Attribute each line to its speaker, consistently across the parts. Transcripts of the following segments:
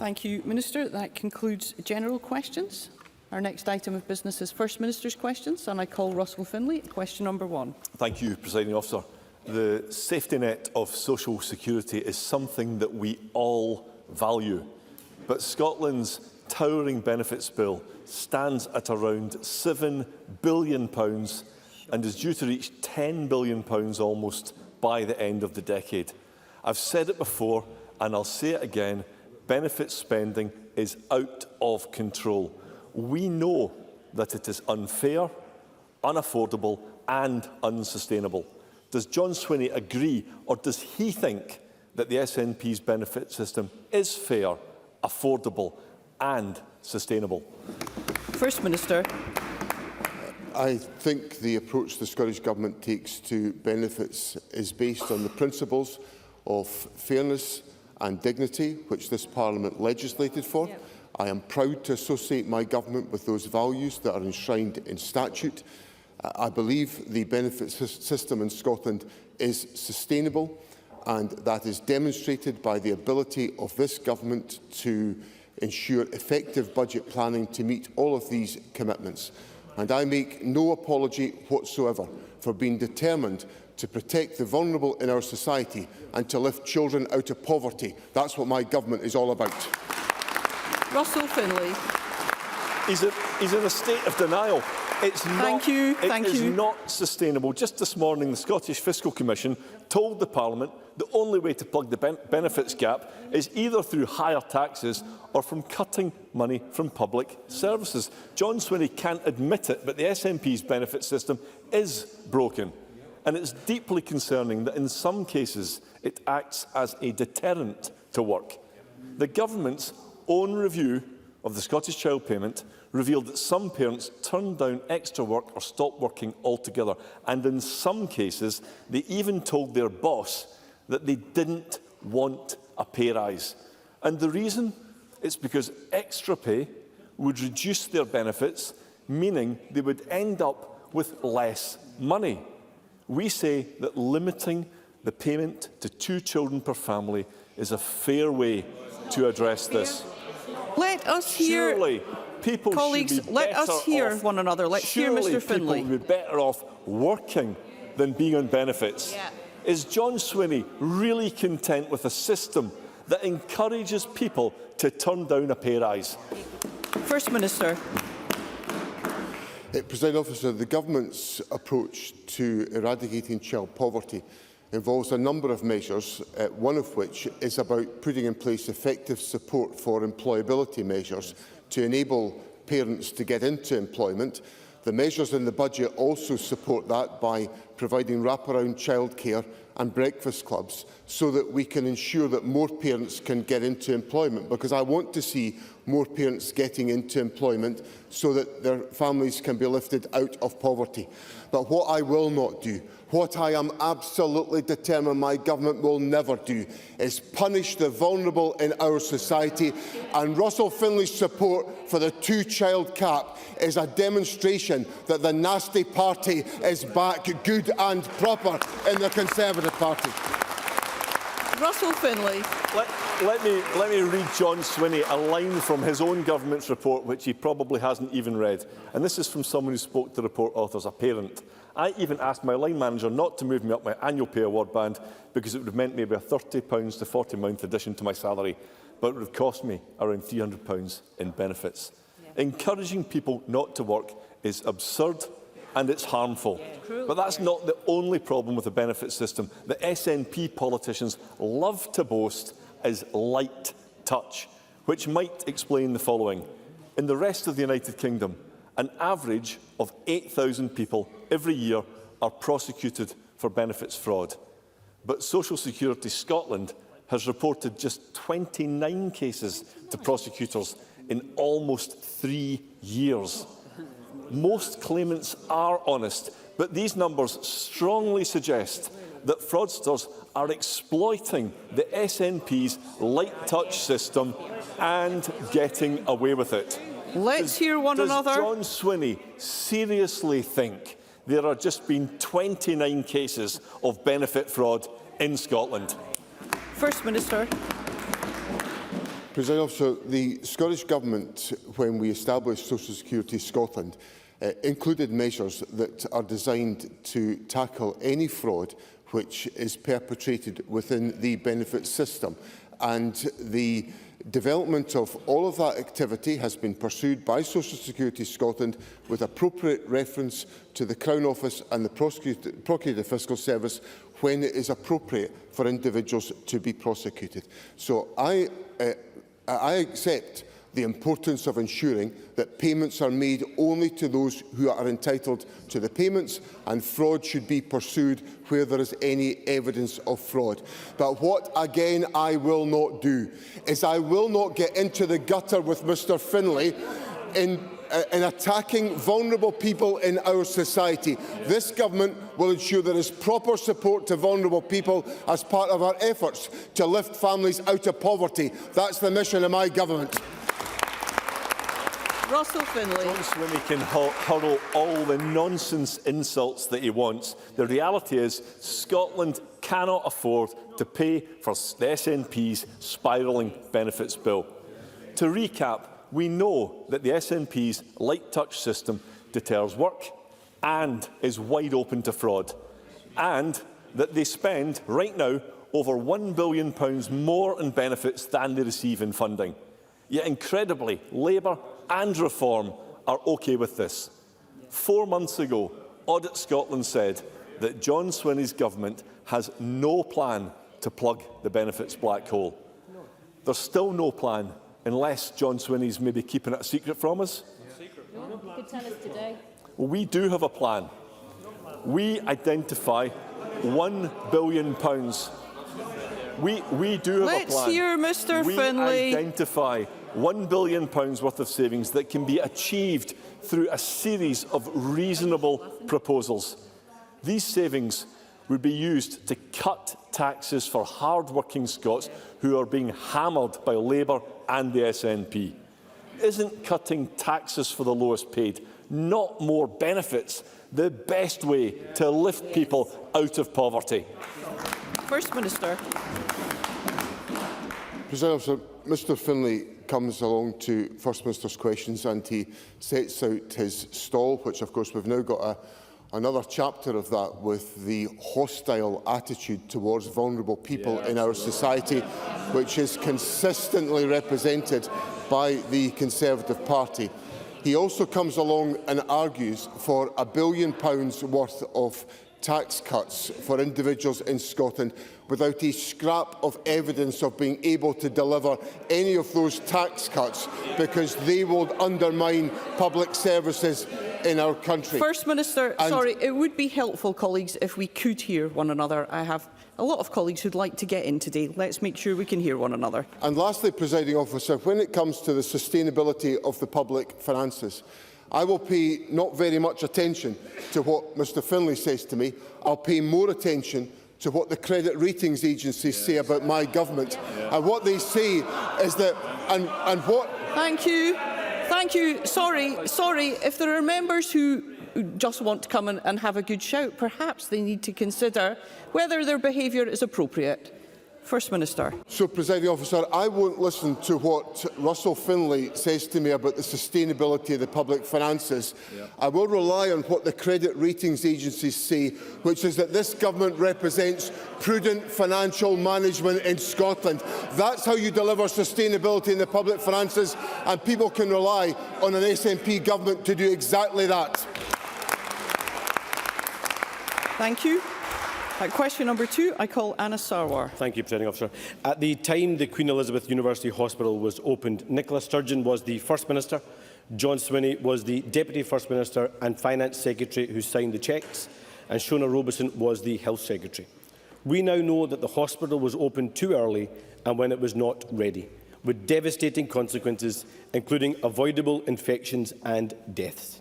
Speaker 1: Thank you, Minister. That concludes general questions. Our next item of business is First Minister's questions, and I call Russell Finlay, question number 1.
Speaker 2: Thank you, Presiding Officer. The safety net of social security is something that we all value, but Scotland's towering benefits bill stands at around £7 billion and is due to reach £10 billion almost by the end of the decade. I've said it before and I'll say it again, benefits spending is out of control. We know that it is unfair, unaffordable and unsustainable. Does John Swinney agree, or does he think that the SNP's benefit system is fair, affordable and sustainable?
Speaker 1: First Minister.
Speaker 3: I think the approach the Scottish Government takes to benefits is based on the principles of fairness and dignity, which this Parliament legislated for. I am proud to associate my government with those values that are enshrined in statute. I believe the benefits system in Scotland is sustainable, and that is demonstrated by the ability of this government to ensure effective budget planning to meet all of these commitments. And I make no apology whatsoever for being determined to protect the vulnerable in our society and to lift children out of poverty. That's what my government is all about. Russell
Speaker 1: Finlay.
Speaker 2: He's in a state of denial. It's
Speaker 1: Thank you.
Speaker 2: It is not sustainable. Just this morning, the Scottish Fiscal Commission told the Parliament the only way to plug the benefits gap is either through higher taxes or from cutting money from public services. John Swinney can't admit it, but the SNP's benefit system is broken. And it's deeply concerning that in some cases it acts as a deterrent to work. The government's own review of the Scottish Child Payment revealed that some parents turned down extra work or stopped working altogether. And in some cases, they even told their boss that they didn't want a pay rise. And the reason? It's because extra pay would reduce their benefits, meaning they would end up with less money. We say that limiting the payment to 2 children per family is a fair way to address this.
Speaker 1: Let us hear,
Speaker 2: surely people
Speaker 1: colleagues,
Speaker 2: should be
Speaker 1: let us hear
Speaker 2: off.
Speaker 1: one another. Let's
Speaker 2: surely
Speaker 1: hear Mr Finlay.
Speaker 2: People would be better off working than being on benefits.
Speaker 1: Yeah.
Speaker 2: Is John Swinney really content with a system that encourages people to turn down a pay rise?
Speaker 1: First Minister.
Speaker 3: Presiding Officer, the Government's approach to eradicating child poverty involves a number of measures, one of which is about putting in place effective support for employability measures to enable parents to get into employment. The measures in the budget also support that by providing wraparound childcare and breakfast clubs so that we can ensure that more parents can get into employment, because I want to see more parents getting into employment so that their families can be lifted out of poverty. But what I will not do, what I am absolutely determined my government will never do, is punish the vulnerable in our society. And Russell Finlay's support for the 2-child cap is a demonstration that the nasty party is back good and proper in the Conservative Party.
Speaker 1: Russell Finlay.
Speaker 2: Let me read John Swinney a line from his own government's report, which he probably hasn't even read. And this is from someone who spoke to report authors, a parent. I even asked my line manager not to move me up my annual pay award band because it would have meant maybe a £30 to £40 addition to my salary, but it would have cost me around £300 in benefits. Yeah. Encouraging people not to work is absurd and it's harmful. Yeah. But that's not the only problem with the benefit system. The SNP politicians love to boast is light touch, which might explain the following. In the rest of the United Kingdom, an average of 8,000 people every year are prosecuted for benefits fraud. But Social Security Scotland has reported just 29 cases to prosecutors in almost 3 years. Most claimants are honest, but these numbers strongly suggest that fraudsters are exploiting the SNP's light touch system and getting away with it.
Speaker 1: Let's hear one another.
Speaker 2: Does John Swinney seriously think there have just been 29 cases of benefit fraud in Scotland?
Speaker 1: First Minister.
Speaker 3: President Officer, the Scottish Government, when we established Social Security Scotland, included measures that are designed to tackle any fraud which is perpetrated within the benefit system. And the development of all of that activity has been pursued by Social Security Scotland with appropriate reference to the Crown Office and the Procurator Fiscal Service when it is appropriate for individuals to be prosecuted. So I accept the importance of ensuring that payments are made only to those who are entitled to the payments, and fraud should be pursued where there is any evidence of fraud. But what, again, I will not do is I will not get into the gutter with Mr Finlay in attacking vulnerable people in our society. This government will ensure there is proper support to vulnerable people as part of our efforts to lift families out of poverty. That's the mission of my government.
Speaker 1: Russell Finlay.
Speaker 2: John Swinney can hurl all the nonsense insults that he wants. The reality is Scotland cannot afford to pay for the SNP's spiralling benefits bill. To recap, we know that the SNP's light touch system deters work and is wide open to fraud, and that they spend right now over £1 billion more in benefits than they receive in funding. Yet incredibly, Labour and Reform are OK with this. 4 months ago, Audit Scotland said that John Swinney's government has no plan to plug the benefits black hole. There's still no plan, unless John Swinney's maybe keeping it a secret from us.
Speaker 4: No, you could tell us today.
Speaker 2: Well, we do have a plan. We identify £1 billion. We do have a plan.
Speaker 1: Let's hear Mr Finlay.
Speaker 2: We identify £1 billion worth of savings that can be achieved through a series of reasonable proposals. These savings would be used to cut taxes for hard-working Scots who are being hammered by Labour and the SNP. Isn't cutting taxes for the lowest paid, not more benefits, the best way to lift people out of poverty?
Speaker 1: First Minister.
Speaker 3: President Officer, Mr Finlay comes along to First Minister's questions and he sets out his stall, which of course we've now got another chapter of that with the hostile attitude towards vulnerable people in our society, which is consistently represented by the Conservative Party. He also comes along and argues for £1 billion worth of tax cuts for individuals in Scotland without a scrap of evidence of being able to deliver any of those tax cuts, because they will undermine public services in our country.
Speaker 1: First Minister, sorry, it would be helpful, colleagues, if we could hear one another. I have a lot of colleagues who'd like to get in today. Let's make sure we can hear one another.
Speaker 3: And lastly, Presiding Officer, when it comes to the sustainability of the public finances, I will pay not very much attention to what Mr Finlay says to me. I'll pay more attention to what the credit ratings agencies say about my government. And what they say is that... and what...
Speaker 1: Thank you. Thank you. Sorry. If there are members who just want to come and have a good shout, perhaps they need to consider whether their behaviour is appropriate. First Minister.
Speaker 3: So, Presiding Officer, I won't listen to what Russell Finlay says to me about the sustainability of the public finances. I will rely on what the credit ratings agencies say, which is that this government represents prudent financial management in Scotland. That's how you deliver sustainability in the public finances, and people can rely on an SNP government to do exactly that.
Speaker 1: Thank you. Question number 2, I call Anna Sarwar.
Speaker 5: Thank you, Presiding Officer. At the time the Queen Elizabeth University Hospital was opened, Nicola Sturgeon was the First Minister, John Swinney was the Deputy First Minister and Finance Secretary who signed the cheques, and Shona Robeson was the Health Secretary. We now know that the hospital was opened too early and when it was not ready, with devastating consequences, including avoidable infections and deaths.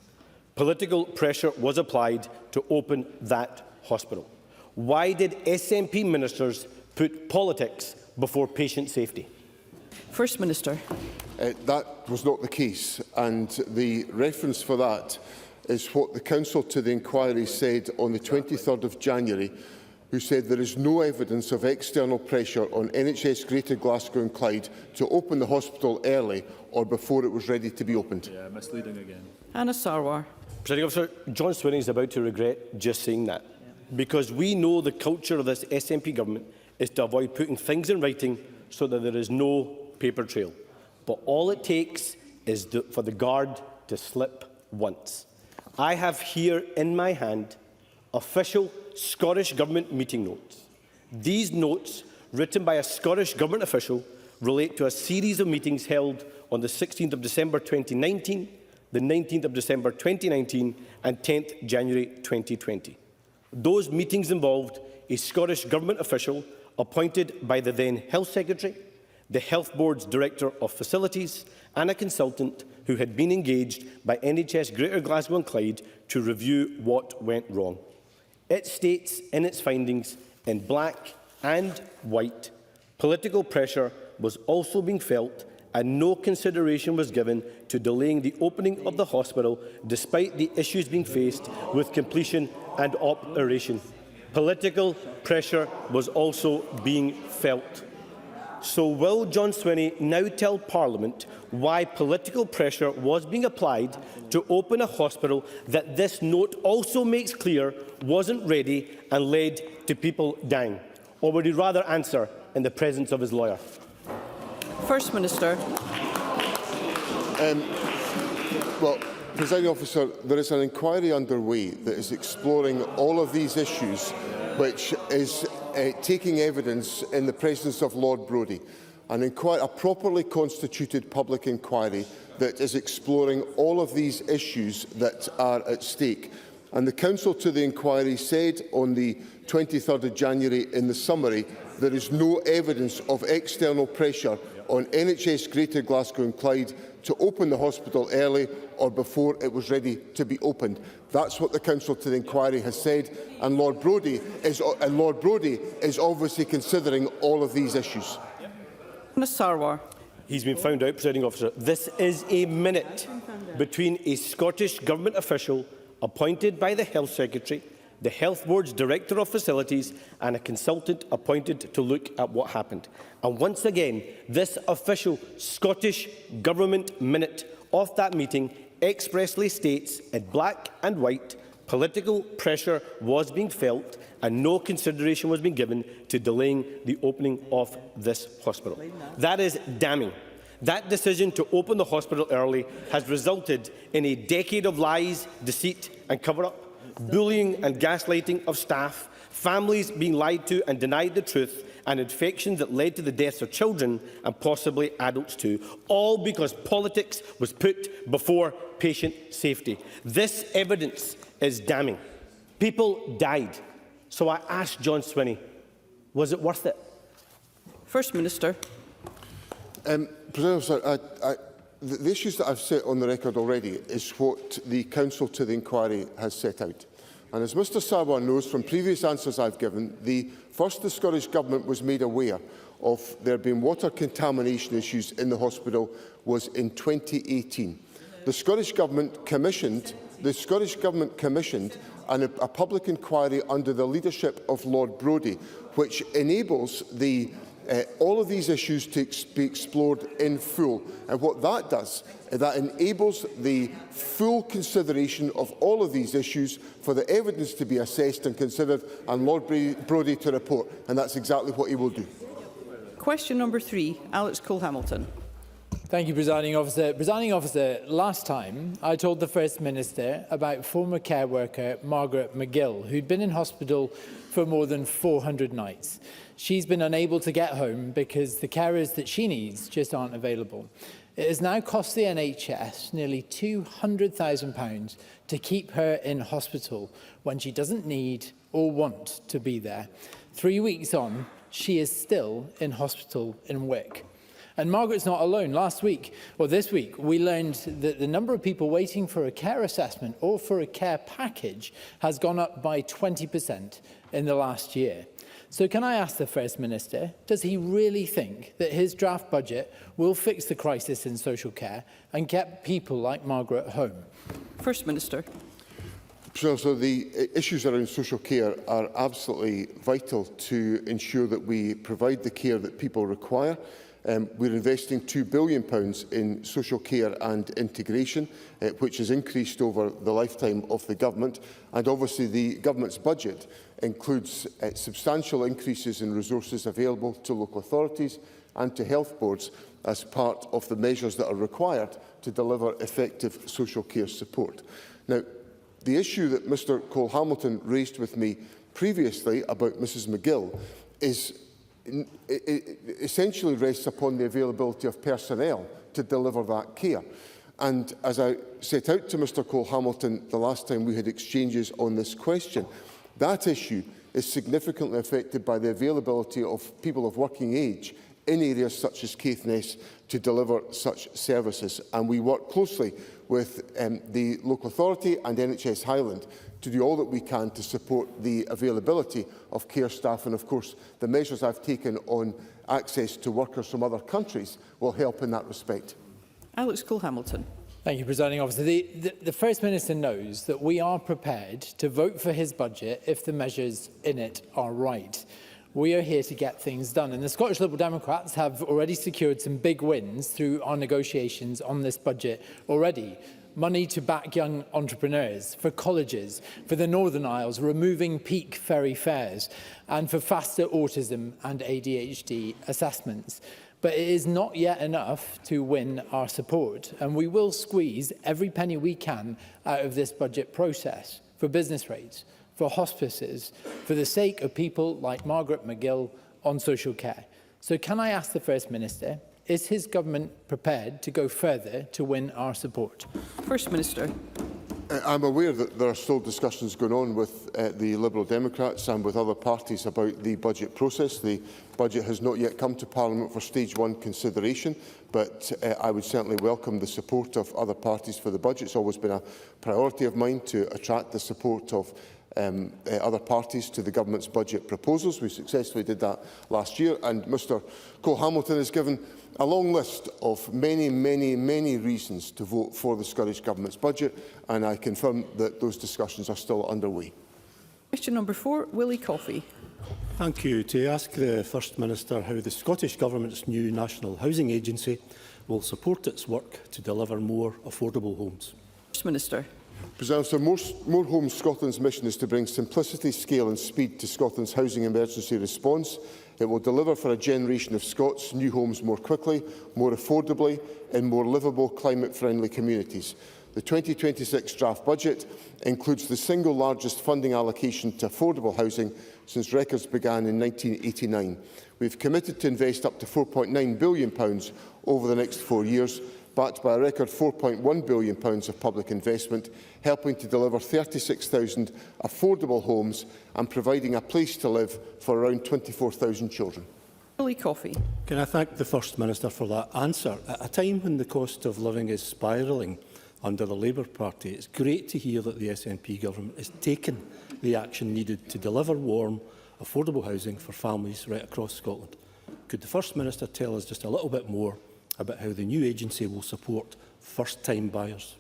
Speaker 5: Political pressure was applied to open that hospital. Why did SNP ministers put politics before patient safety?
Speaker 1: First Minister.
Speaker 3: That was not the case, and the reference for that is what the Counsel to the Inquiry said on the 23rd of January, who said there is no evidence of external pressure on NHS Greater Glasgow and Clyde to open the hospital early or before it was ready to be opened.
Speaker 6: Yeah, misleading again.
Speaker 1: Anna Sarwar.
Speaker 5: Presiding Officer, John Swinney is about to regret just saying that, because we know the culture of this SNP government is to avoid putting things in writing so that there is no paper trail. But all it takes is for the guard to slip once. I have here in my hand official Scottish Government meeting notes. These notes, written by a Scottish Government official, relate to a series of meetings held on the 16th of December 2019, the 19th of December 2019 and 10th January 2020. Those meetings involved a Scottish Government official appointed by the then Health Secretary, the Health Board's Director of Facilities and a consultant who had been engaged by NHS Greater Glasgow and Clyde to review what went wrong. It states in its findings in black and white, political pressure was also being felt and no consideration was given to delaying the opening of the hospital despite the issues being faced with completion and operation. Political pressure was also being felt. So will John Swinney now tell Parliament why political pressure was being applied to open a hospital that this note also makes clear wasn't ready and led to people dying? Or would he rather answer in the presence of his lawyer?
Speaker 1: First Minister.
Speaker 3: Well, Presiding Officer, there is an inquiry underway that is exploring all of these issues, which is taking evidence in the presence of Lord Brodie. A properly constituted public inquiry that is exploring all of these issues that are at stake. And the counsel to the inquiry said on the 23rd of January in the summary, there is no evidence of external pressure on NHS Greater Glasgow and Clyde to open the hospital early or before it was ready to be opened. That's what the counsel to the inquiry has said, and Lord Brodie is obviously considering all of these issues.
Speaker 1: Ms Sarwar.
Speaker 5: He's been found out, Presiding Officer. This is a minute between a Scottish Government official appointed by the Health Secretary, the Health Board's Director of Facilities and a consultant appointed to look at what happened. And once again, this official Scottish Government minute of that meeting expressly states in black and white, political pressure was being felt and no consideration was being given to delaying the opening of this hospital. That is damning. That decision to open the hospital early has resulted in a decade of lies, deceit and cover-up, bullying and gaslighting of staff, families being lied to and denied the truth, and infections that led to the deaths of children and possibly adults too, all because politics was put before patient safety. This evidence is damning. People died. So I asked John Swinney, was it worth it?
Speaker 1: First Minister.
Speaker 3: President Officer, the issues that I've set on the record already is what the counsel to the inquiry has set out. And as Mr Sarwar knows from previous answers I've given, the Scottish Government was made aware of there being water contamination issues in the hospital was in 2018. The Scottish Government commissioned a public inquiry under the leadership of Lord Brodie, which enables all of these issues to be explored in full. And what that does is that enables the full consideration of all of these issues for the evidence to be assessed and considered and Lord Brodie to report. And that's exactly what he will do.
Speaker 1: Question number 3, Alex Cole-Hamilton.
Speaker 7: Thank you, Presiding Officer. Presiding Officer, last time I told the First Minister about former care worker Margaret McGill, who'd been in hospital for more than 400 nights. She's been unable to get home because the carers that she needs just aren't available. It has now cost the NHS nearly £200,000 to keep her in hospital when she doesn't need or want to be there. 3 weeks on, she is still in hospital in Wick. And Margaret's not alone. This week, we learned that the number of people waiting for a care assessment or for a care package has gone up by 20% in the last year. So can I ask the First Minister, does he really think that his draft budget will fix the crisis in social care and get people like Margaret home?
Speaker 1: First Minister.
Speaker 3: So the issues around social care are absolutely vital to ensure that we provide the care that people require. We're investing £2 billion in social care and integration, which has increased over the lifetime of the government. And obviously the government's budget includes substantial increases in resources available to local authorities and to health boards as part of the measures that are required to deliver effective social care support. Now, the issue that Mr Cole-Hamilton raised with me previously about Mrs McGill is it essentially rests upon the availability of personnel to deliver that care. And as I set out to Mr Cole-Hamilton the last time we had exchanges on this question, that issue is significantly affected by the availability of people of working age in areas such as Caithness to deliver such services. And we work closely with the local authority and NHS Highland to do all that we can to support the availability of care staff. And of course, the measures I've taken on access to workers from other countries will help in that respect.
Speaker 1: Alex Cole-Hamilton.
Speaker 7: Thank you, Presiding Officer. The First Minister knows that we are prepared to vote for his budget if the measures in it are right. We are here to get things done, and the Scottish Liberal Democrats have already secured some big wins through our negotiations on this budget already. Money to back young entrepreneurs, for colleges, for the Northern Isles, removing peak ferry fares, and for faster autism and ADHD assessments. But it is not yet enough to win our support, and we will squeeze every penny we can out of this budget process for business rates, for hospices, for the sake of people like Margaret McGill on social care. So can I ask the First Minister, is his government prepared to go further to win our support?
Speaker 1: First Minister.
Speaker 3: I'm aware that there are still discussions going on with the Liberal Democrats and with other parties about the budget process. The budget has not yet come to Parliament for stage 1 consideration, but I would certainly welcome the support of other parties for the budget. It's always been a priority of mine to attract the support of other parties to the government's budget proposals. We successfully did that last year, and Mr Cole-Hamilton has given a long list of many reasons to vote for the Scottish Government's budget, and I confirm that those discussions are still underway.
Speaker 1: Question number 4, Willie Coffey.
Speaker 6: Thank you. To ask the First Minister how the Scottish Government's new National Housing Agency will support its work to deliver more affordable homes.
Speaker 1: First Minister.
Speaker 3: President, More Homes Scotland's mission is to bring simplicity, scale and speed to Scotland's housing emergency response. It will deliver for a generation of Scots new homes more quickly, more affordably, in more livable, climate-friendly communities. The 2026 draft budget includes the single largest funding allocation to affordable housing since records began in 1989. We have committed to invest up to £4.9 billion over the next 4 years, backed by a record £4.1 billion of public investment, helping to deliver 36,000 affordable homes and providing a place to live for around 24,000 children.
Speaker 1: Willie Coffey.
Speaker 6: Can I thank the First Minister for that answer? At a time when the cost of living is spiralling under the Labour Party, it's great to hear that the SNP government has taken the action needed to deliver warm, affordable housing for families right across Scotland. Could the First Minister tell us just a little bit more about how the new agency will support first-time buyers?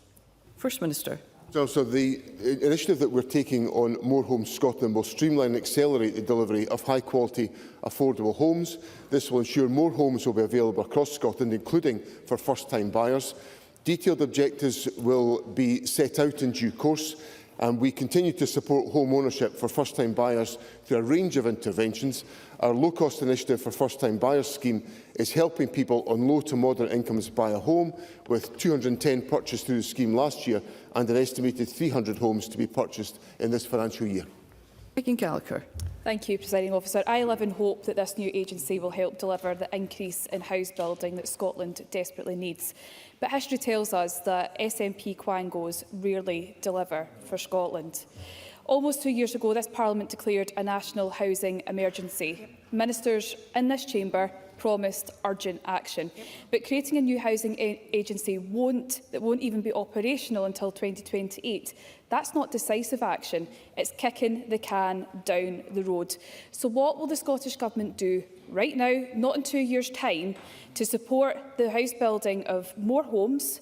Speaker 1: First Minister.
Speaker 3: So the initiative that we're taking on More Homes Scotland will streamline and accelerate the delivery of high-quality, affordable homes. This will ensure more homes will be available across Scotland, including for first-time buyers. Detailed objectives will be set out in due course, and we continue to support home ownership for first-time buyers through a range of interventions. Our low-cost initiative for first-time buyers scheme is helping people on low to moderate incomes buy a home, with 210 purchased through the scheme last year and an estimated 300 homes to be purchased in this financial year.
Speaker 1: Megan Gallagher.
Speaker 4: Thank you, Presiding Officer. I live in hope that this new agency will help deliver the increase in house building that Scotland desperately needs. But history tells us that SNP quangos rarely deliver for Scotland. Almost 2 years ago, this Parliament declared a national housing emergency. Ministers in this chamber promised urgent action. But creating a new housing agency that won't even be operational until 2028, that's not decisive action. It's kicking the can down the road. So what will the Scottish Government do right now, not in 2 years' time, to support the house building of more homes,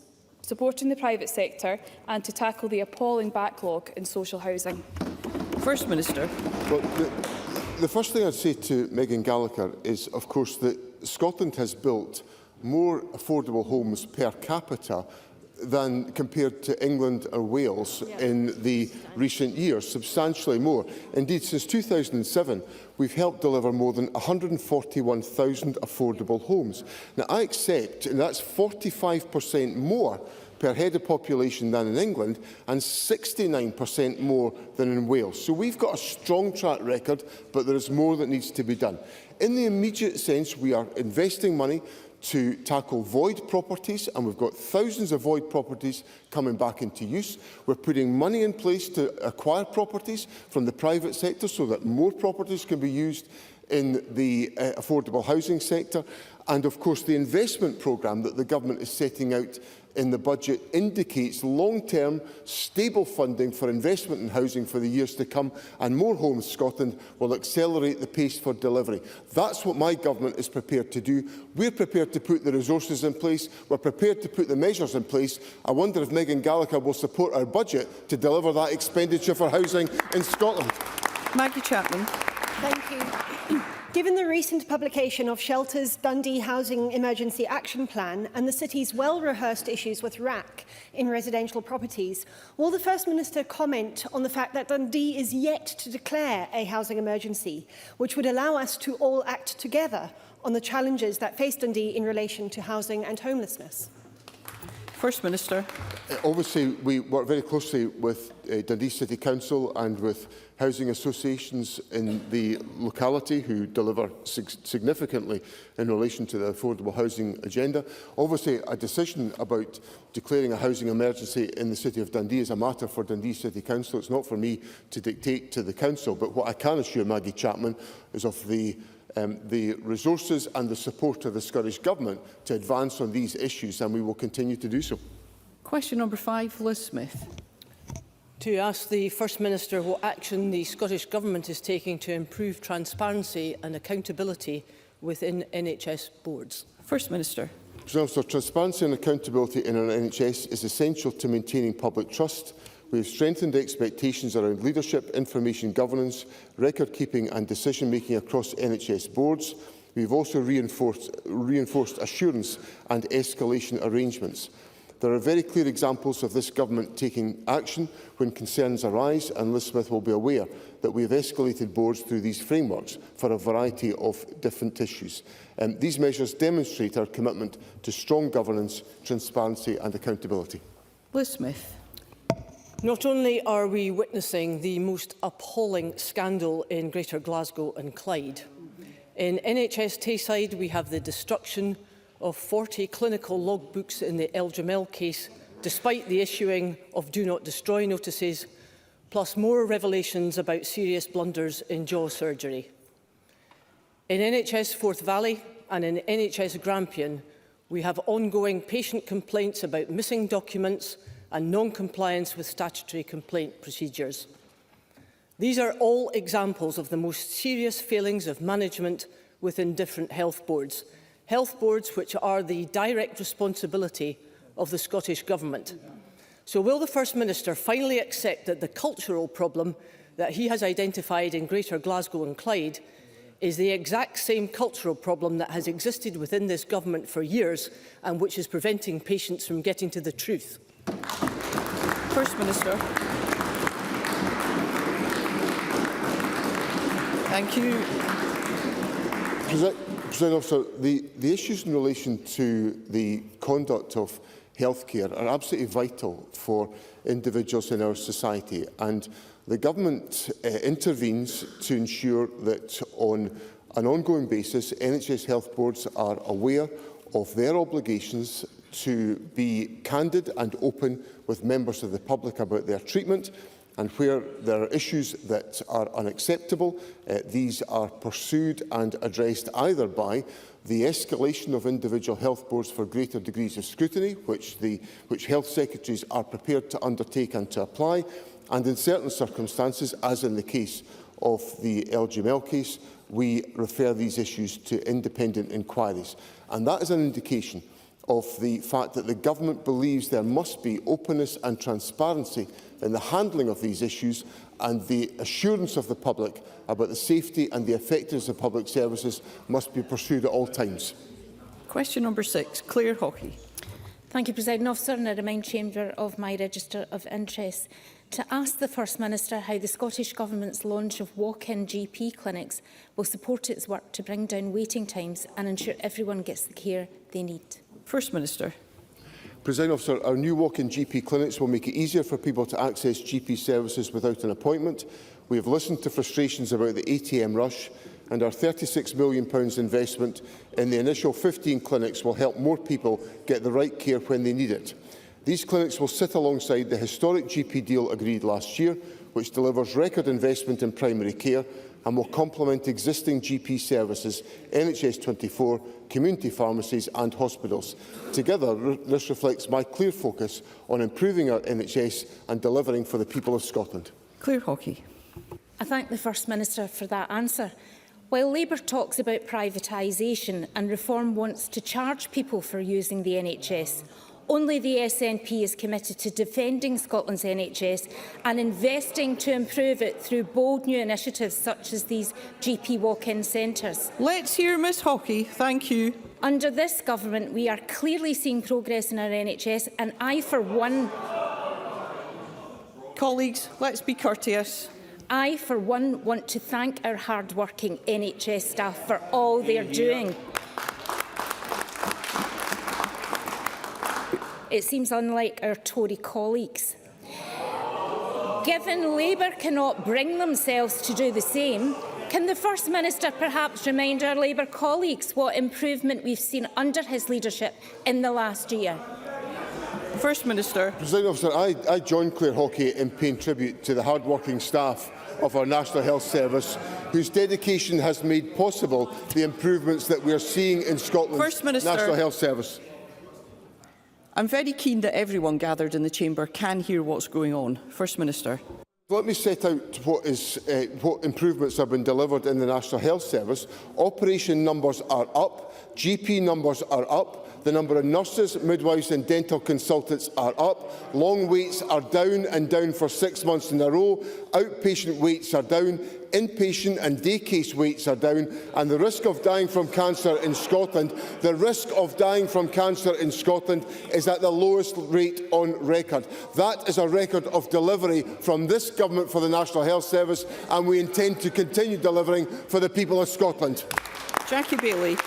Speaker 4: supporting the private sector and to tackle the appalling backlog in social housing?
Speaker 1: First Minister.
Speaker 3: Well, the first thing I'd say to Megan Gallagher is, of course, that Scotland has built more affordable homes per capita than compared to England or Wales in the recent years, substantially more. Indeed, since 2007, we've helped deliver more than 141,000 affordable homes. Now, I accept, and that's 45% more per head of population than in England and 69% more than in Wales. So we've got a strong track record, but there is more that needs to be done. In the immediate sense, we are investing money to tackle void properties, and we've got thousands of void properties coming back into use. We're putting money in place to acquire properties from the private sector so that more properties can be used in the affordable housing sector. And of course, the investment programme that the government is setting out in the budget indicates long-term, stable funding for investment in housing for the years to come, and More Homes Scotland will accelerate the pace for delivery. That's what my government is prepared to do. We're prepared to put the resources in place. We're prepared to put the measures in place. I wonder if Megan Gallagher will support our budget to deliver that expenditure for housing in Scotland.
Speaker 1: Maggie Chapman.
Speaker 8: Thank you. Given the recent publication of Shelter's Dundee Housing Emergency Action Plan and the city's well-rehearsed issues with RAC in residential properties, will the First Minister comment on the fact that Dundee is yet to declare a housing emergency, which would allow us to all act together on the challenges that face Dundee in relation to housing and homelessness?
Speaker 1: First Minister.
Speaker 3: Obviously, we work very closely with Dundee City Council and with housing associations in the locality who deliver significantly in relation to the affordable housing agenda. Obviously, a decision about declaring a housing emergency in the City of Dundee is a matter for Dundee City Council. It's not for me to dictate to the Council, but what I can assure Maggie Chapman is of the resources and the support of the Scottish Government to advance on these issues, and we will continue to do so.
Speaker 1: Question number 5, Liz Smith.
Speaker 9: To ask the First Minister what action the Scottish Government is taking to improve transparency and accountability within NHS boards.
Speaker 1: First Minister.
Speaker 3: So, transparency and accountability in our NHS is essential to maintaining public trust. We have strengthened expectations around leadership, information governance, record-keeping and decision-making across NHS boards. We have also reinforced assurance and escalation arrangements. There are very clear examples of this government taking action when concerns arise, and Liz Smith will be aware that we have escalated boards through these frameworks for a variety of different issues. These measures demonstrate our commitment to strong governance, transparency and accountability.
Speaker 1: Liz Smith.
Speaker 9: Not only are we witnessing the most appalling scandal in Greater Glasgow and Clyde, in NHS Tayside we have the destruction of 40 clinical logbooks in the El Jamel case, despite the issuing of Do Not Destroy notices, plus more revelations about serious blunders in jaw surgery. In NHS Forth Valley and in NHS Grampian, we have ongoing patient complaints about missing documents and non-compliance with statutory complaint procedures. These are all examples of the most serious failings of management within different health boards which are the direct responsibility of the Scottish Government. So will the First Minister finally accept that the cultural problem that he has identified in Greater Glasgow and Clyde is the exact same cultural problem that has existed within this government for years and which is preventing patients from getting to the truth?
Speaker 1: First Minister. Thank you.
Speaker 3: President Officer, the issues in relation to the conduct of healthcare are absolutely vital for individuals in our society, and the Government intervenes to ensure that on an ongoing basis NHS health boards are aware of their obligations to be candid and open with members of the public about their treatment, and where there are issues that are unacceptable, these are pursued and addressed either by the escalation of individual health boards for greater degrees of scrutiny, which health secretaries are prepared to undertake and to apply, and in certain circumstances, as in the case of the El Jamel case, we refer these issues to independent inquiries. And that is an indication of the fact that the government believes there must be openness and transparency in the handling of these issues, and the assurance of the public about the safety and the effectiveness of public services must be pursued at all times.
Speaker 1: Question number 6, Claire Hockey.
Speaker 10: Thank you, Presiding Officer, and I remind Chamber of my register of interest to ask the First Minister how the Scottish Government's launch of walk-in GP clinics will support its work to bring down waiting times and ensure everyone gets the care they need. First Minister.
Speaker 3: Presiding Officer, our new walk-in GP clinics will make it easier for people to access GP services without an appointment. We have listened to frustrations about the ATM rush, and our £36 million investment in the initial 15 clinics will help more people get the right care when they need it. These clinics will sit alongside the historic GP deal agreed last year, which delivers record investment in primary care and will complement existing GP services, NHS 24, community pharmacies and hospitals. Together, this reflects my clear focus on improving our NHS and delivering for the people of Scotland.
Speaker 1: Claire Hockey.
Speaker 10: I thank the First Minister for that answer. While Labour talks about privatisation and Reform wants to charge people for using the NHS, only the SNP is committed to defending Scotland's NHS and investing to improve it through bold new initiatives such as these GP walk-in centres.
Speaker 1: Let's hear Ms Hockey. Thank you.
Speaker 10: Under this government, we are clearly seeing progress in our NHS, and I, for one...
Speaker 1: Colleagues, let's be courteous.
Speaker 10: I, for one, want to thank our hard-working NHS staff for all they are doing. It seems unlike our Tory colleagues. Given Labour cannot bring themselves to do the same, can the First Minister perhaps remind our Labour colleagues what improvement we've seen under his leadership in the last year?
Speaker 1: First Minister.
Speaker 3: Presiding Officer, I join Claire Hockey in paying tribute to the hard-working staff of our National Health Service, whose dedication has made possible the improvements that we are seeing in Scotland's National Health Service.
Speaker 1: I'm very keen that everyone gathered in the chamber can hear what's going on. First Minister.
Speaker 3: Let me set out what improvements have been delivered in the National Health Service. Operation numbers are up, GP numbers are up, the number of nurses, midwives and dental consultants are up, long waits are down and down for 6 months in a row, outpatient waits are down, inpatient and day case waits are down, and the risk of dying from cancer in Scotland, is at the lowest rate on record. That is a record of delivery from this government for the National Health Service, and we intend to continue delivering for the people of Scotland.
Speaker 1: Jackie Baillie.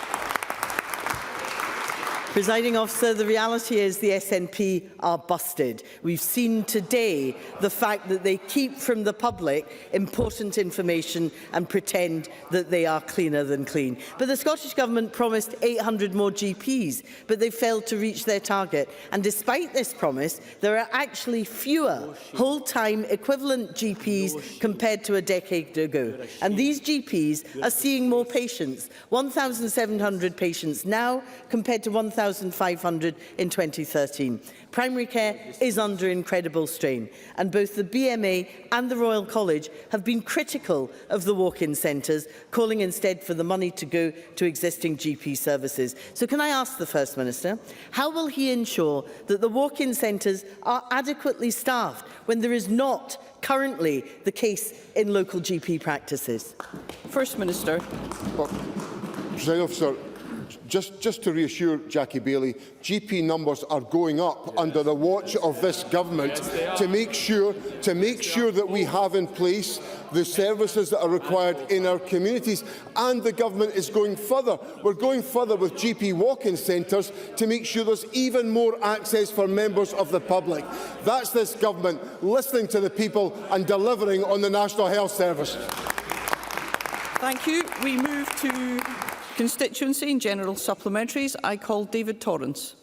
Speaker 11: Presiding Officer, the reality is the SNP are busted. We've seen today the fact that they keep from the public important information and pretend that they are cleaner than clean. But the Scottish Government promised 800 more GPs, but they failed to reach their target. And despite this promise, there are actually fewer whole-time equivalent GPs compared to a decade ago. And these GPs are seeing more patients, 1,700 patients now compared to 1,500 in 2013. Primary care is under incredible strain, and both the BMA and the Royal College have been critical of the walk-in centres, calling instead for the money to go to existing GP services. So can I ask the First Minister, how will he ensure that the walk-in centres are adequately staffed when there is not currently the case in local GP practices?
Speaker 1: First Minister.
Speaker 3: Well, Presiding Officer, just to reassure Jackie Baillie, GP numbers are going up under the watch of this government to make sure that we have in place the services that are required in our communities. And the government is going further. We're going further with GP walk-in centres to make sure there's even more access for members of the public. That's this government listening to the people and delivering on the National Health Service.
Speaker 1: Thank you. We move to constituency and general supplementaries. I call David Torrance.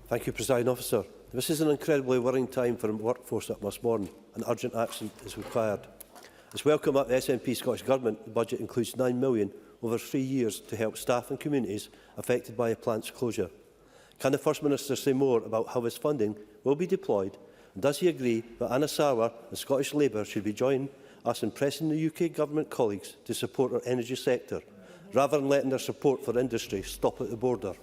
Speaker 12: Thank you, Presiding Officer. This is an incredibly worrying time for a workforce that must mourn, and urgent action is required. It's welcome that the SNP Scottish Government the budget includes £9 million over 3 years to help staff and communities affected by a plant's closure. Can the First Minister say more about how this funding will be deployed, and does he agree that Anna Sarwar and Scottish Labour should be joining us in pressing the UK Government colleagues to support our energy sector, rather than letting their support for industry stop at the border?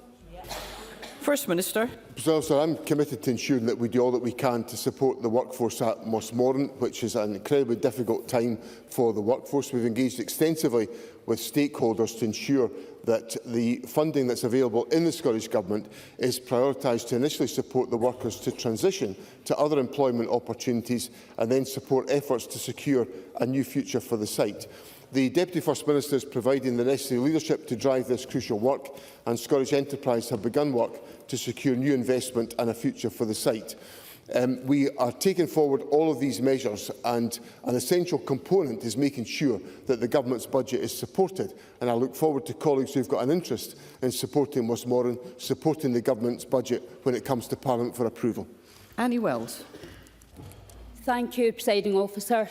Speaker 1: First Minister.
Speaker 3: Sir, I'm committed to ensuring that we do all that we can to support the workforce at Mossmorran, which is an incredibly difficult time for the workforce. We've engaged extensively with stakeholders to ensure that the funding that's available in the Scottish Government is prioritised to initially support the workers to transition to other employment opportunities and then support efforts to secure a new future for the site. The Deputy First Minister is providing the necessary leadership to drive this crucial work, and Scottish Enterprise have begun work to secure new investment and a future for the site. We are taking forward all of these measures, and an essential component is making sure that the Government's budget is supported. And I look forward to colleagues who have got an interest in supporting Mossmorran, supporting the Government's budget when it comes to Parliament for approval.
Speaker 1: Annie Wells.
Speaker 13: Thank you, Presiding Officer.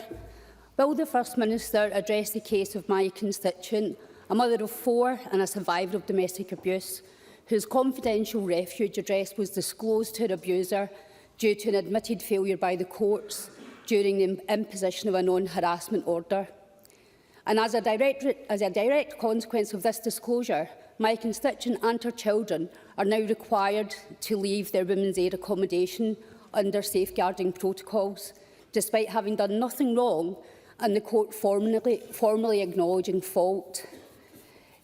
Speaker 13: Will the First Minister address the case of my constituent, a mother of 4 and a survivor of domestic abuse, whose confidential refuge address was disclosed to her abuser due to an admitted failure by the courts during the imposition of a non-harassment order? And as a direct consequence of this disclosure, my constituent and her children are now required to leave their women's aid accommodation under safeguarding protocols, despite having done nothing wrong and the court formally acknowledging fault.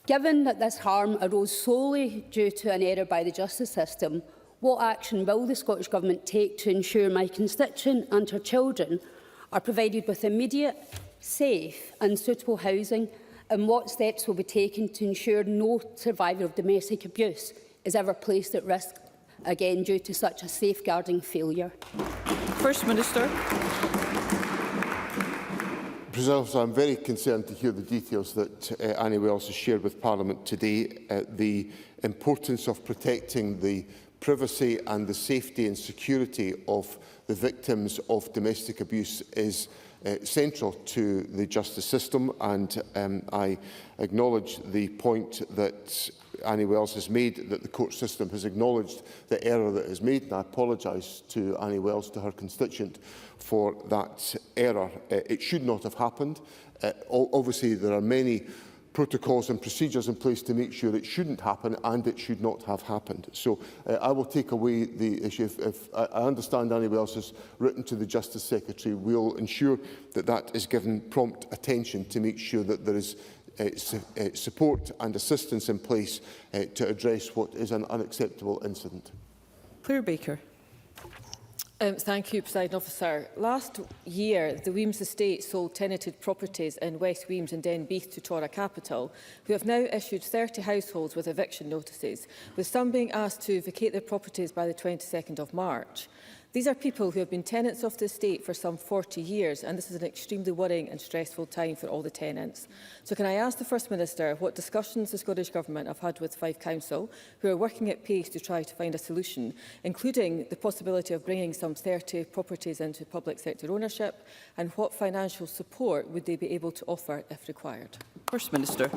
Speaker 13: Given that this harm arose solely due to an error by the justice system, what action will the Scottish Government take to ensure my constituent and her children are provided with immediate, safe and suitable housing, and what steps will be taken to ensure no survivor of domestic abuse is ever placed at risk again due to such a safeguarding failure?
Speaker 1: First Minister.
Speaker 3: President, I'm very concerned to hear the details that Annie Wells has shared with Parliament today. The importance of protecting the privacy and the safety and security of the victims of domestic abuse is central to the justice system, and I acknowledge the point that Annie Wells has made, that the court system has acknowledged the error that is made, and I apologise to Annie Wells, to her constituent, for that error. It should not have happened. Obviously, there are many protocols and procedures in place to make sure it shouldn't happen, and it should not have happened. So I will take away the issue. If I understand Annie Wells has written to the Justice Secretary, we'll ensure that that is given prompt attention to make sure that there is support and assistance in place to address what is an unacceptable incident.
Speaker 1: Claire Baker.
Speaker 14: Thank you, Presiding Officer. Last year, the Weems Estate sold tenanted properties in West Weems and Denbeath to Torah Capital, who have now issued 30 households with eviction notices, with some being asked to vacate their properties by the 22nd of March. These are people who have been tenants of the estate for some 40 years, and this is an extremely worrying and stressful time for all the tenants. So can I ask the First Minister what discussions the Scottish Government have had with Fife Council, who are working at pace to try to find a solution, including the possibility of bringing some 30 properties into public sector ownership, and what financial support would they be able to offer if required?
Speaker 1: First Minister.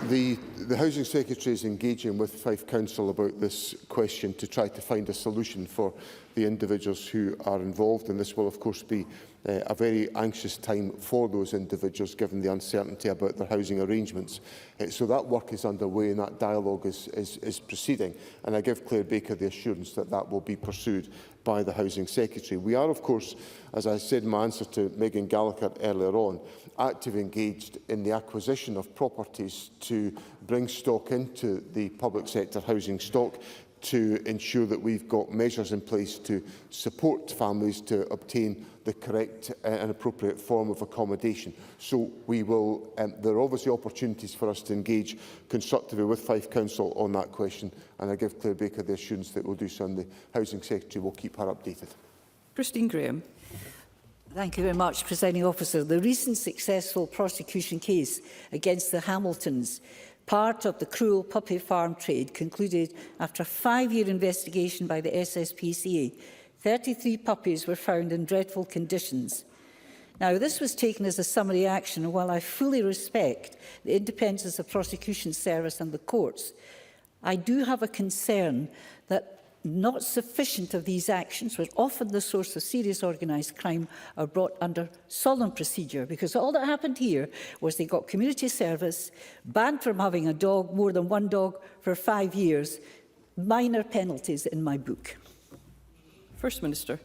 Speaker 3: The Housing Secretary is engaging with Fife Council about this question to try to find a solution for the individuals who are involved, and this will of course be a very anxious time for those individuals given the uncertainty about their housing arrangements. So that work is underway and that dialogue is proceeding, and I give Claire Baker the assurance that that will be pursued by the Housing Secretary. We are of course, as I said in my answer to Megan Gallagher earlier on, actively engaged in the acquisition of properties to bring stock into the public sector housing stock, to ensure that we've got measures in place to support families to obtain the correct and appropriate form of accommodation. So we will, there are obviously opportunities for us to engage constructively with Fife Council on that question, and I give Claire Baker the assurance that we'll do so, and the Housing Secretary will keep her updated.
Speaker 1: Christine Graham.
Speaker 15: Thank you very much, Presiding Officer. The recent successful prosecution case against the Hamiltons, part of the cruel puppy farm trade, concluded after a 5-year investigation by the SSPCA. 33 puppies were found in dreadful conditions. Now, this was taken as a summary action, and while I fully respect the independence of the prosecution service and the courts, I do have a concern that not sufficient of these actions, which often the source of serious organised crime, are brought under solemn procedure, because all that happened here was they got community service, banned from having a dog, more than one dog, for 5 years, Minor penalties in my book.
Speaker 1: First Minister.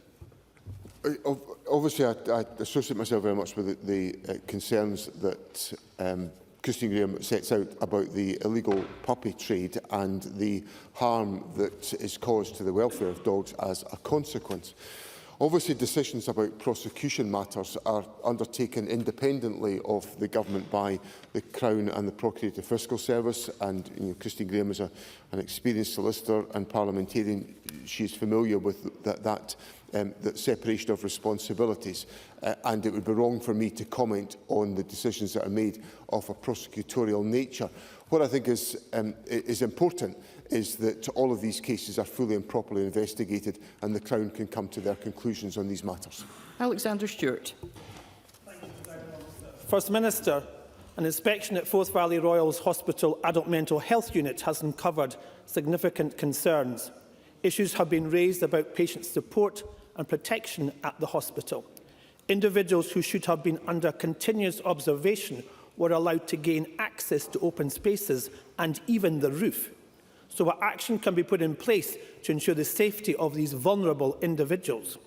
Speaker 3: Obviously, I associate myself very much with the concerns that Christine Graham sets out about the illegal puppy trade and the harm that is caused to the welfare of dogs as a consequence. Obviously, decisions about prosecution matters are undertaken independently of the government by the Crown and the Procurator Fiscal Service. And Christine Graham is an experienced solicitor and parliamentarian. She is familiar with that separation of responsibilities. And it would be wrong for me to comment on the decisions that are made of a prosecutorial nature. What I think is important is that all of these cases are fully and properly investigated and the Crown can come to their conclusions on these matters.
Speaker 1: Alexander Stewart.
Speaker 16: First Minister, an inspection at Forth Valley Royal's Hospital Adult Mental Health Unit has uncovered significant concerns. Issues have been raised about patient support and protection at the hospital. Individuals who should have been under continuous observation were allowed to gain access to open spaces and even the roof. So what action can be put in place to ensure the safety of these vulnerable individuals?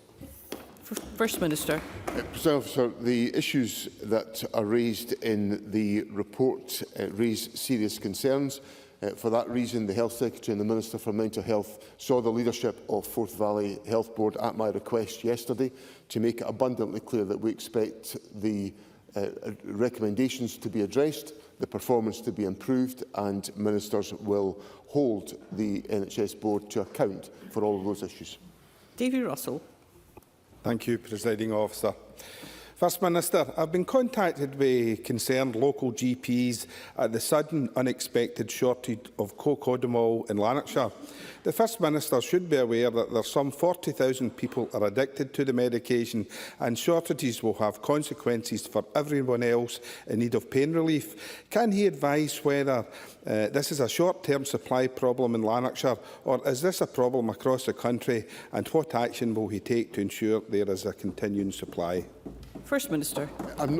Speaker 1: First Minister.
Speaker 3: President Officer, the issues that are raised in the report raise serious concerns. For that reason, the Health Secretary and the Minister for Mental Health saw the leadership of Forth Valley Health Board at my request yesterday to make it abundantly clear that we expect the recommendations to be addressed, the performance to be improved, and ministers will hold the NHS Board to account for all of those issues.
Speaker 1: Davy Russell.
Speaker 17: Thank you, Presiding Officer. First Minister, I've been contacted by concerned local GPs at the sudden unexpected shortage of cocodamol in Lanarkshire. The First Minister should be aware that there are some 40,000 people are addicted to the medication and shortages will have consequences for everyone else in need of pain relief. Can he advise whether this is a short-term supply problem in Lanarkshire or is this a problem across the country, and what action will he take to ensure there is a continuing supply?
Speaker 1: First Minister.
Speaker 3: I'm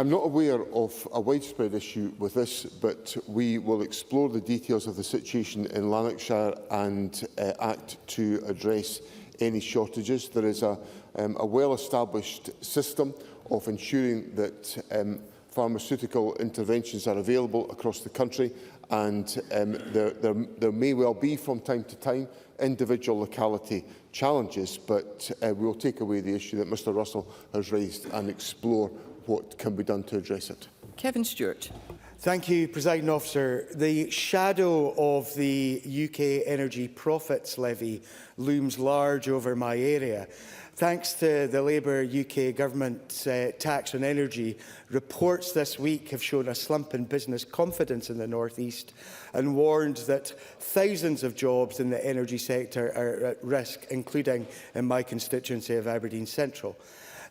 Speaker 3: not aware of a widespread issue with this, but we will explore the details of the situation in Lanarkshire and act to address any shortages. There is a well-established system of ensuring that pharmaceutical interventions are available across the country, and there may well be from time to time individual locality challenges, but we will take away the issue that Mr Russell has raised and explore what can be done to address it.
Speaker 1: Kevin Stewart.
Speaker 18: Thank you, Presiding Officer. The shadow of the UK Energy Profits Levy looms large over my area. Thanks to the Labour UK government's tax on energy, reports this week have shown a slump in business confidence in the North East and warned that thousands of jobs in the energy sector are at risk, including in my constituency of Aberdeen Central.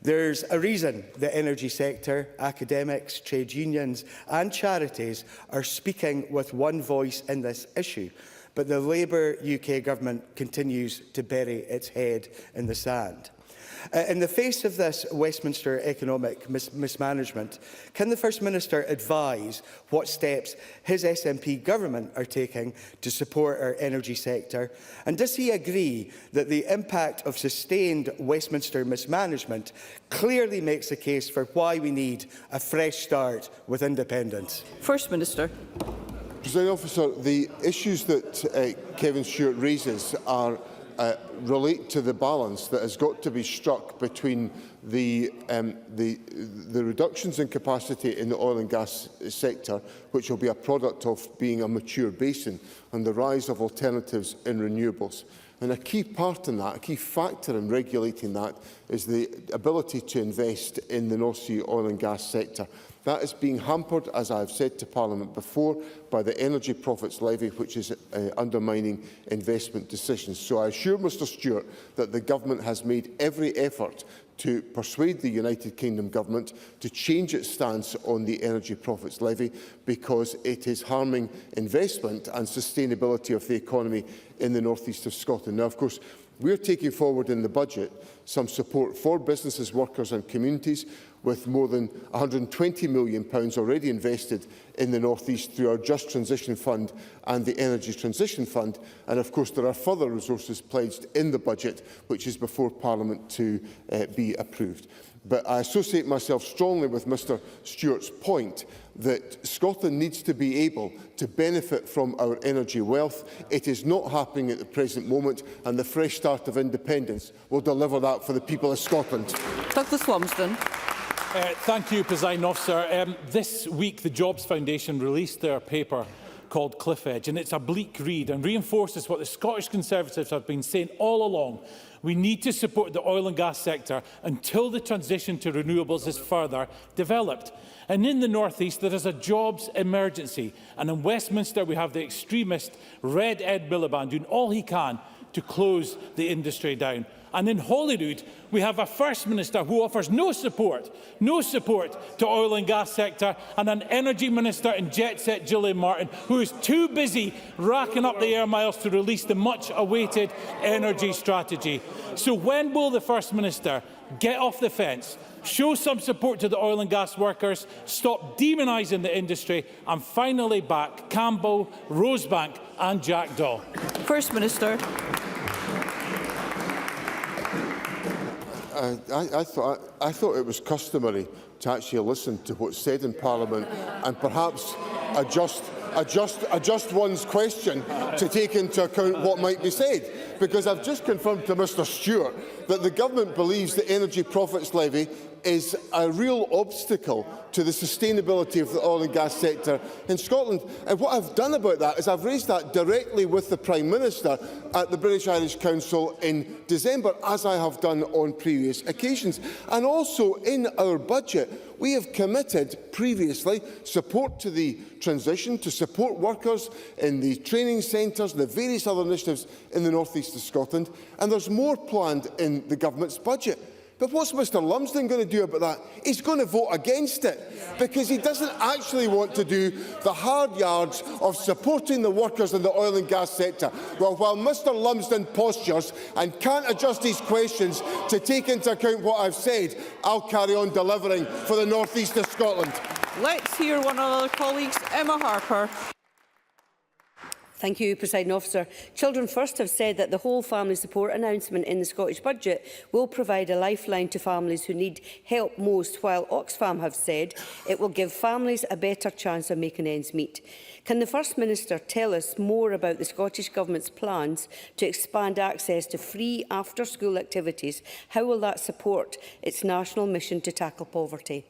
Speaker 18: There's a reason the energy sector, academics, trade unions and charities are speaking with one voice in this issue, but the Labour UK government continues to bury its head in the sand. In the face of this Westminster economic mismanagement, can the First Minister advise what steps his SNP government are taking to support our energy sector? And does he agree that the impact of sustained Westminster mismanagement clearly makes the case for why we need a fresh start with independence?
Speaker 1: First Minister.
Speaker 3: Presiding Officer, the issues that Kevin Stewart raises are relate to the balance that has got to be struck between the reductions in capacity in the oil and gas sector, which will be a product of being a mature basin, and the rise of alternatives in renewables. And a key part in that, a key factor in regulating that, is the ability to invest in the North Sea oil and gas sector. That is being hampered, as I have said to Parliament before, by the Energy Profits Levy, which is undermining investment decisions. So I assure Mr Stewart that the Government has made every effort to persuade the United Kingdom Government to change its stance on the Energy Profits Levy, because it is harming investment and sustainability of the economy in the north east of Scotland. Now, of course, we are taking forward in the budget some support for businesses, workers and communities. with more than £120 million already invested in the North East through our Just Transition Fund and the Energy Transition Fund. And of course there are further resources pledged in the budget, which is before Parliament to be approved. But I associate myself strongly with Mr Stewart's point that Scotland needs to be able to benefit from our energy wealth. It is not happening at the present moment, and the Fresh Start of Independence will deliver that for the people of Scotland.
Speaker 1: Douglas Lumsden.
Speaker 19: Thank you, Presiding Officer. This week, the Jobs Foundation released their paper called Cliff Edge, and it's a bleak read and reinforces what the Scottish Conservatives have been saying all along. We need to support the oil and gas sector until the transition to renewables is further developed. And in the North East, there is a jobs emergency. And in Westminster, we have the extremist Red Ed Miliband doing all he can to close the industry down. And in Holyrood, we have a First Minister who offers no support to oil and gas sector, and an Energy Minister in Jet Set, Gillian Martin, who is too busy racking up the air miles to release the much-awaited energy strategy. So when will the First Minister get off the fence, show some support to the oil and gas workers, stop demonising the industry, and finally back Campbell, Rosebank and Jack Daw?
Speaker 1: First Minister.
Speaker 3: I thought it was customary to actually listen to what's said in Parliament and perhaps adjust one's question to take into account what might be said. Because I've just confirmed to Mr Stewart that the Government believes the Energy Profits Levy is a real obstacle to the sustainability of the oil and gas sector in Scotland. And what I've done about that is I've raised that directly with the Prime Minister at the British Irish Council in December, as I have done on previous occasions. And also in our budget, we have committed previously support to the transition, to support workers in the training centres and the various other initiatives in the North East of Scotland. And there's more planned in the Government's budget. But what's Mr Lumsden going to do about that? He's going to vote against it because he doesn't actually want to do the hard yards of supporting the workers in the oil and gas sector. Well, while Mr Lumsden postures and can't adjust his questions to take into account what I've said, I'll carry on delivering for the North East of Scotland.
Speaker 1: Let's hear one of our colleagues, Emma Harper.
Speaker 20: Thank you, Presiding Officer. Children First have said that the whole family support announcement in the Scottish Budget will provide a lifeline to families who need help most, while Oxfam have said it will give families a better chance of making ends meet. Can the First Minister tell us more about the Scottish Government's plans to expand access to free after-school activities? How will that support its national mission to tackle poverty?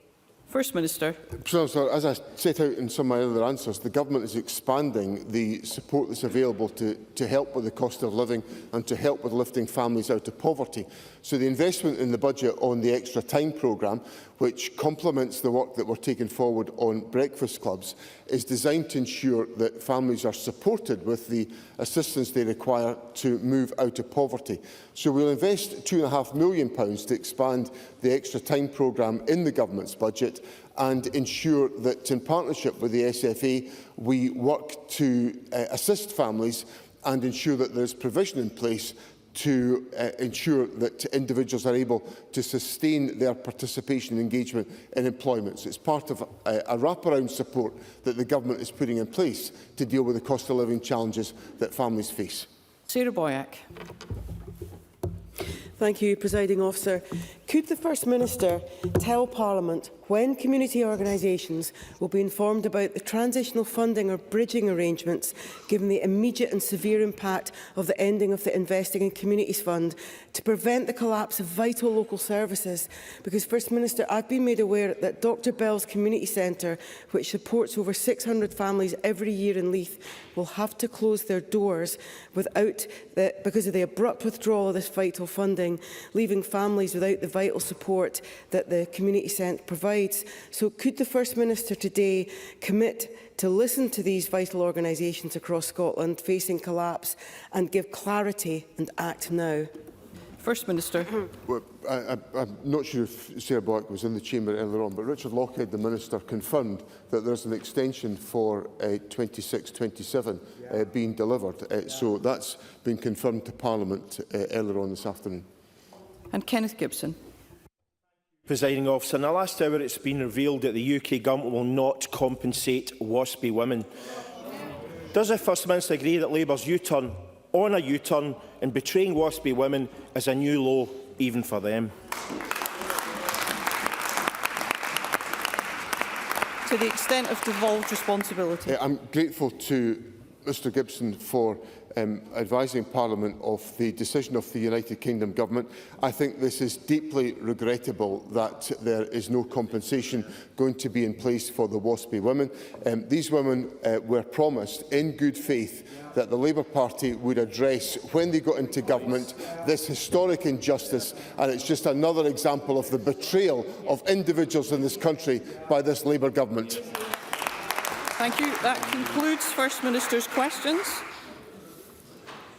Speaker 1: First Minister.
Speaker 3: As I set out in some of my other answers, the Government is expanding the support that's available to help with the cost of living and to help with lifting families out of poverty. So the investment in the budget on the Extra Time programme, which complements the work that we're taking forward on breakfast clubs, is designed to ensure that families are supported with the assistance they require to move out of poverty. So we'll invest £2.5 million to expand the Extra Time programme in the Government's budget and ensure that, in partnership with the SFA, we work to assist families and ensure that there's provision in place to ensure that individuals are able to sustain their participation and engagement in employment. So it's part of a wraparound support that the Government is putting in place to deal with the cost of living challenges that families face.
Speaker 1: Sarah Boyack.
Speaker 21: Thank you, Presiding Officer. Could the First Minister tell Parliament when community organisations will be informed about the transitional funding or bridging arrangements, given the immediate and severe impact of the ending of the Investing in Communities Fund, to prevent the collapse of vital local services? Because, First Minister, I've been made aware that Dr Bell's Community Centre, which supports over 600 families every year in Leith, will have to close their doors because of the abrupt withdrawal of this vital funding, leaving families without the vital support that the community centre provides. So could the First Minister today commit to listen to these vital organisations across Scotland facing collapse and give clarity and act now?
Speaker 1: First Minister.
Speaker 3: Well, I'm not sure if Sarah Boyack was in the chamber earlier on, but Richard Lockhead, the Minister, confirmed that there's an extension for 26-27 being delivered. So that's been confirmed to Parliament earlier on this afternoon.
Speaker 1: And Kenneth Gibson.
Speaker 5: Presiding Officer, in the last hour it's been revealed that the UK Government will not compensate WASPy women. Does the First Minister agree that Labour's U-turn on a U-turn in betraying WASPy women is a new low even for them?
Speaker 1: To the extent of devolved responsibility.
Speaker 3: I'm grateful to Mr Gibson for advising Parliament of the decision of the United Kingdom Government. I think this is deeply regrettable that there is no compensation going to be in place for the WASPy women. These women were promised in good faith that the Labour Party would address, when they got into government, this historic injustice, and it's just another example of the betrayal of individuals in this country by this Labour Government.
Speaker 1: Thank you. That concludes First Minister's questions.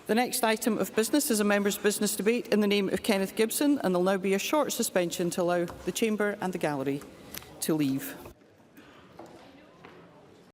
Speaker 1: The next item of business is a member's business debate in the name of Kenneth Gibson, and there will now be a short suspension to allow the Chamber and the gallery to leave.